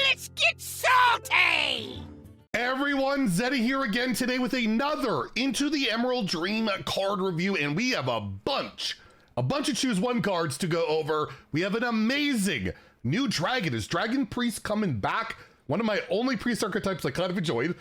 Let's get salty! Everyone, Zeddy here again today with another Into the Emerald Dream card review, and we have a bunch of Choose One cards to go over. We have an amazing new dragon. Is Dragon Priest coming back? One of my only priest archetypes I kind of enjoyed.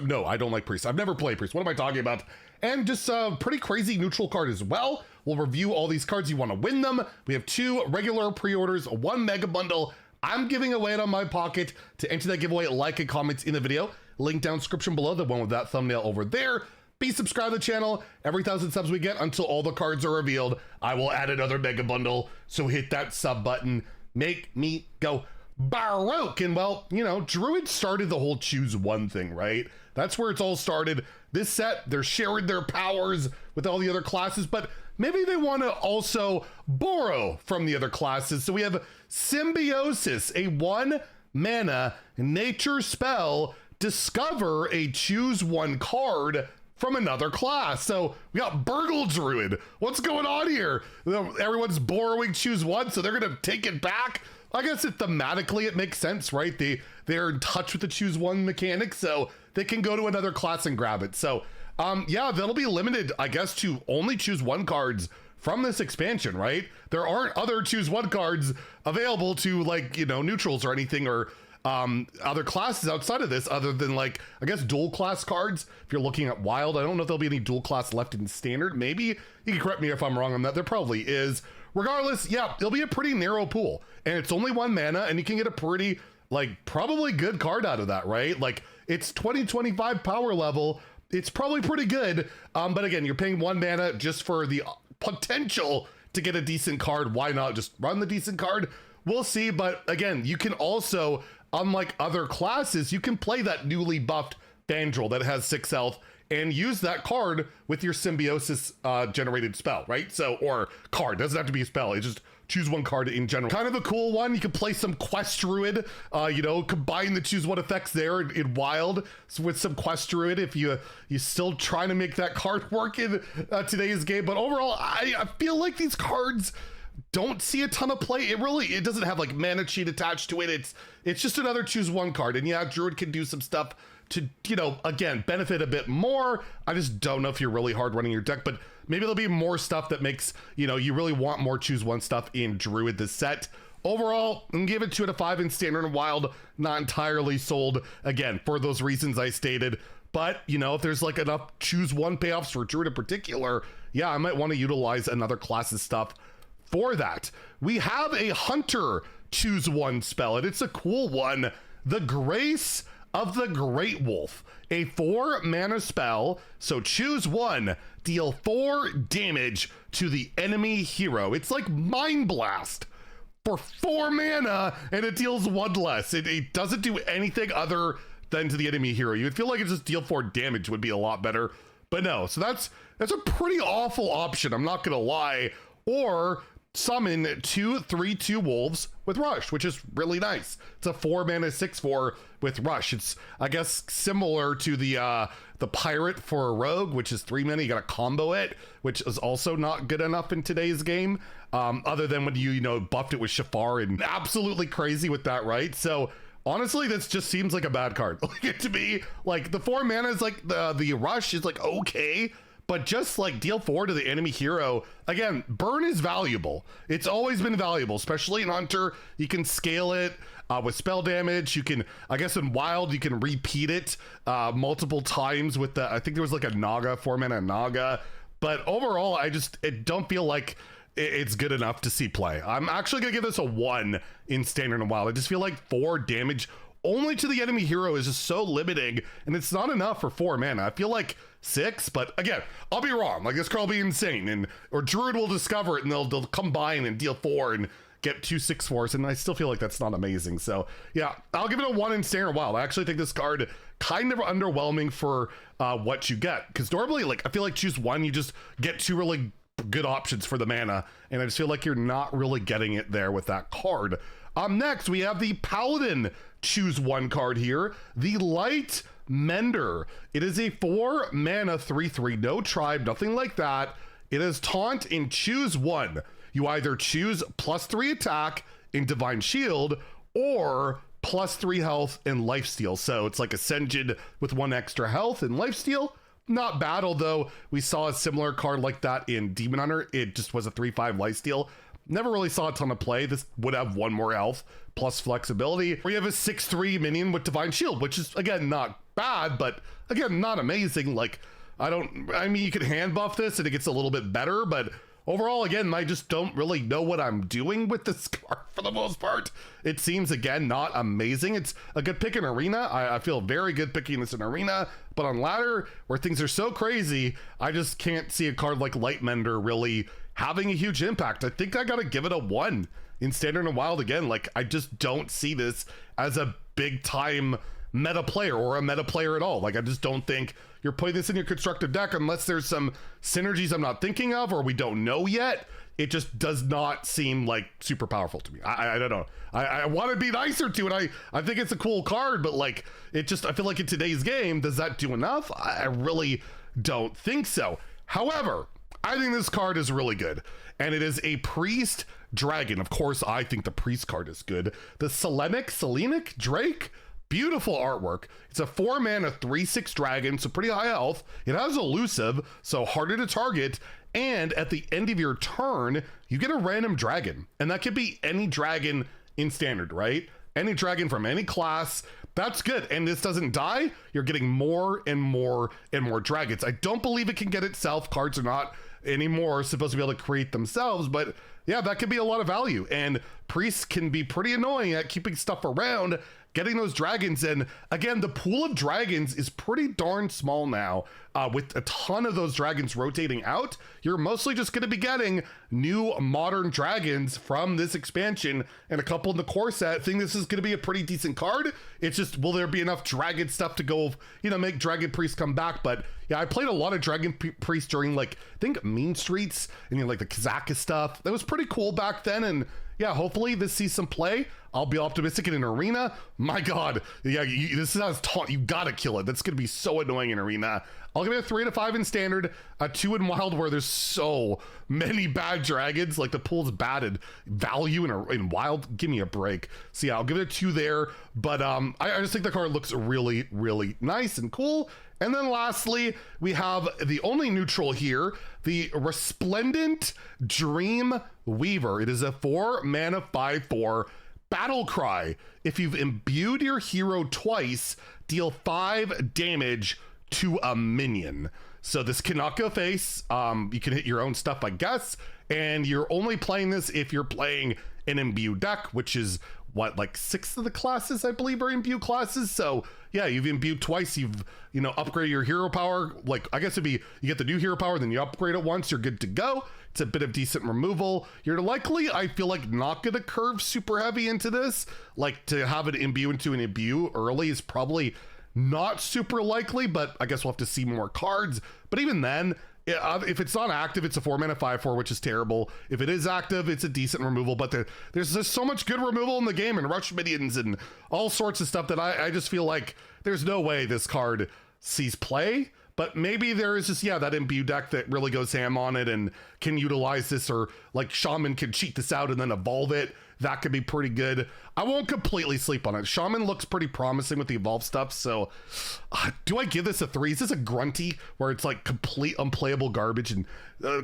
No, I don't like priest. I've never played priest. What am I talking about? And just a pretty crazy neutral card as well. We'll review all these cards. You want to win them. We have 2 regular pre-orders, 1 mega bundle. I'm giving away it on my pocket. To enter that giveaway, like and comment in the video. Link down description below, the one with that thumbnail over there. Be subscribed to the channel. Every 1,000 subs we get until all the cards are revealed, I will add another mega bundle. So hit that sub button. Make me go Baroque. And well, you know, Druid started the whole choose one thing, right? That's where it's all started. This set, they're sharing their powers with all the other classes, but maybe they want to also borrow from the other classes. So we have Symbiosis, a 1 mana nature spell. Discover a choose one card from another class. So we got Burgle Druid. What's going on here? Everyone's borrowing choose one, so they're gonna take it back. I guess thematically it makes sense, right? They're in touch with the choose one mechanic, so they can go to another class and grab it. So yeah, that'll be limited, I guess, to only choose one cards from this expansion, right? There aren't other choose one cards available to, like, you know, neutrals or anything, or other classes outside of this, other than, like, I guess dual class cards. If you're looking at wild, I don't know if there'll be any dual class left in standard. Maybe you can correct me if I'm wrong on that. There probably is. Regardless, yeah, it'll be a pretty narrow pool, and it's only 1 mana, and you can get a pretty, like, probably good card out of that, right? Like, it's 2025 power level. It's probably pretty good. But again, you're paying 1 mana just for the potential to get a decent card. Why not just run the decent card? We'll see. But again, you can also, unlike other classes, you can play that newly buffed Fandral that has 6 health and use that card with your Symbiosis generated spell, right? So, or card, doesn't have to be a spell. It's just choose one card in general. Kind of a cool one. You can play some Quest Druid, you know, combine the choose one effects there in wild with some Quest Druid if you're still trying to make that card work in today's game. But overall, I feel like these cards don't see a ton of play. It doesn't have like mana cheat attached to it. It's just another choose one card. And yeah, Druid can do some stuff to, you know, again, benefit a bit more. I just don't know if you're really hard running your deck, but maybe there'll be more stuff that makes, you know, you really want more choose one stuff in Druid this set. Overall, I'm gonna give it 2 out of 5 in standard and wild. Not entirely sold, again, for those reasons I stated. But, you know, if there's like enough choose one payoffs for Druid in particular, yeah, I might want to utilize another class's stuff for that. We have a Hunter choose one spell, and it's a cool one. The Grace of the Great Wolf, a 4 mana spell. So choose one, deal 4 damage to the enemy hero. It's like Mind Blast for 4 mana, and it deals 1 less. It doesn't do anything other than to the enemy hero. You would feel like it just deal 4 damage would be a lot better, but no. So that's a pretty awful option, I'm not gonna lie. Or summon 2 3/2 wolves with Rush, which is really nice. It's a 4 mana 6/4 with Rush. It's, I guess, similar to the Pirate for a Rogue, which is 3 mana. You gotta combo it, which is also not good enough in today's game. Other than when you know, buffed it with Shafar and absolutely crazy with that, right? So honestly, this just seems like a bad card. Like, to me, like, the 4 mana is like, the Rush is like okay, but just like deal 4 to the enemy hero. Again, burn is valuable. It's always been valuable, especially in Hunter. You can scale it with spell damage. You can, I guess in wild, you can repeat it multiple times with the, I think there was like a Naga, 4 mana Naga. But overall, I don't feel like it's good enough to see play. I'm actually gonna give this a 1 in standard and wild. I just feel like 4 damage only to the enemy hero is just so limiting, and it's not enough for 4 mana. I feel like 6, but again, I'll be wrong. Like, this card will be insane, or Druid will discover it and they'll combine and deal 4 and get 2 6/4s, and I still feel like that's not amazing. So yeah, I'll give it a 1 in standard wild. I actually think this card kind of underwhelming for what you get, because normally, like, I feel like choose one, you just get 2 really good options for the mana, and I just feel like you're not really getting it there with that card. Next, we have the Paladin choose one card here, the Light Mender. It is a 4 mana 3/3, no tribe, nothing like that. It is taunt and choose one. You either choose +3 attack in Divine Shield or +3 health and lifesteal. So it's like Ascension with 1 extra health and lifesteal. Not bad, although we saw a similar card like that in Demon Hunter. It just was a 3/5 lifesteal. Never really saw a ton of play. This would have 1 more health plus flexibility. We have a 6/3 minion with Divine Shield, which is, again, not bad, but again, not amazing. Like, I mean, you could hand buff this and it gets a little bit better, but overall, again, I just don't really know what I'm doing with this card for the most part. It seems, again, not amazing. It's a good pick in Arena. I feel very good picking this in Arena, but on Ladder, where things are so crazy, I just can't see a card like Lightmender really having a huge impact. I think I gotta give it a 1 in Standard and Wild again. Like, I just don't see this as a big time meta player or a meta player at all. Like, I just don't think you're putting this in your constructed deck unless there's some synergies I'm not thinking of or we don't know yet. It just does not seem like super powerful to me. I don't know. I want to be nicer to it. I think it's a cool card, but like, it just, I feel like in today's game, does that do enough? I really don't think so. However, I think this card is really good, and it is a Priest Dragon. Of course, I think the Priest card is good. The Selenic Drake, beautiful artwork. It's a 4-mana 3/6 dragon, so pretty high health. It has elusive, so harder to target, and at the end of your turn, you get a random dragon, and that could be any dragon in Standard, right? Any dragon from any class. That's good. And this doesn't die. You're getting more and more and more dragons. I don't believe it can get itself. Cards are not anymore supposed to be able to create themselves, but yeah, that could be a lot of value. And priests can be pretty annoying at keeping stuff around, getting those dragons in. Again, the pool of dragons is pretty darn small now. With a ton of those dragons rotating out, you're mostly just going to be getting new modern dragons from this expansion and a couple in the core set. I think this is going to be a pretty decent card. It's just, will there be enough dragon stuff to go, you know, make Dragon Priest come back? But yeah, I played a lot of Dragon Priest during, like, I think Mean Streets and, you know, like the Kazaka stuff. That was pretty cool back then. And yeah, hopefully this sees some play. I'll be optimistic in an Arena. My God, yeah, this is how it's taught. You gotta kill it. That's gonna be so annoying in Arena. I'll give it a 3 to 5 in Standard, a 2 in Wild, where there's so many bad dragons. Like, the pool's bad at value in Wild. Give me a break. So yeah, I'll give it a 2 there. But I just think the card looks really, really nice and cool. And then lastly, we have the only neutral here, the Resplendent Dream Weaver. It is a 4-mana 5/4 battle cry. If you've imbued your hero twice, deal 5 damage to a minion. So this cannot go face. You can hit your own stuff, I guess. And you're only playing this if you're playing an imbue deck, which is what, like 6 of the classes, I believe, are imbue classes. So yeah, you've imbued twice. You've, you know, upgraded your hero power. Like, I guess it'd be, you get the new hero power, then you upgrade it once, you're good to go. It's a bit of decent removal. You're likely, I feel like, not gonna curve super heavy into this. Like, to have it imbue into an imbue early is probably not super likely, but I guess we'll have to see more cards. But even then, if it's not active, it's a 4-mana 5/4, which is terrible. If it is active, it's a decent removal, but there's just so much good removal in the game, and rush minions and all sorts of stuff, that I just feel like there's no way this card sees play. But maybe there is just, yeah, that imbue deck that really goes ham on it and can utilize this, or like Shaman can cheat this out and then evolve it. That could be pretty good. I won't completely sleep on it. Shaman looks pretty promising with the evolve stuff. So do I give this a 3? Is this a grunty where it's like complete unplayable garbage and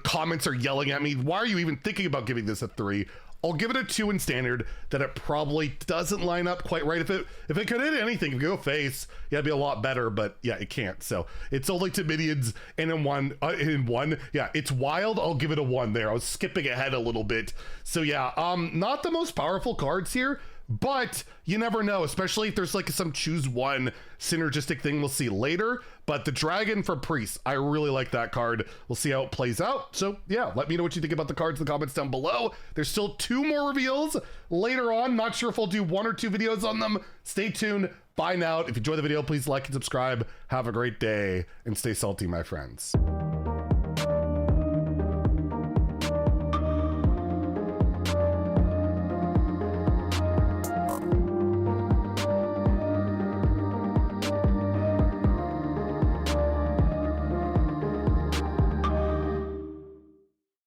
comments are yelling at me? Why are you even thinking about giving this a 3? I'll give it a 2 in Standard, that it probably doesn't line up quite right. If it could hit anything, if it could go face, yeah, it'd be a lot better, but yeah, it can't. So it's only to minions, and in one, yeah, it's Wild. I'll give it a 1 there. I was skipping ahead a little bit. So yeah, not the most powerful cards here, but you never know, especially if there's like some choose one synergistic thing we'll see later. But the Dragon for Priest, I really like that card. We'll see how it plays out. So yeah, let me know what you think about the cards in the comments down below. There's still 2 more reveals later on. Not sure if I'll do 1 or 2 videos on them. Stay tuned. Find out. If you enjoyed the video, please like and subscribe. Have a great day and stay salty, my friends.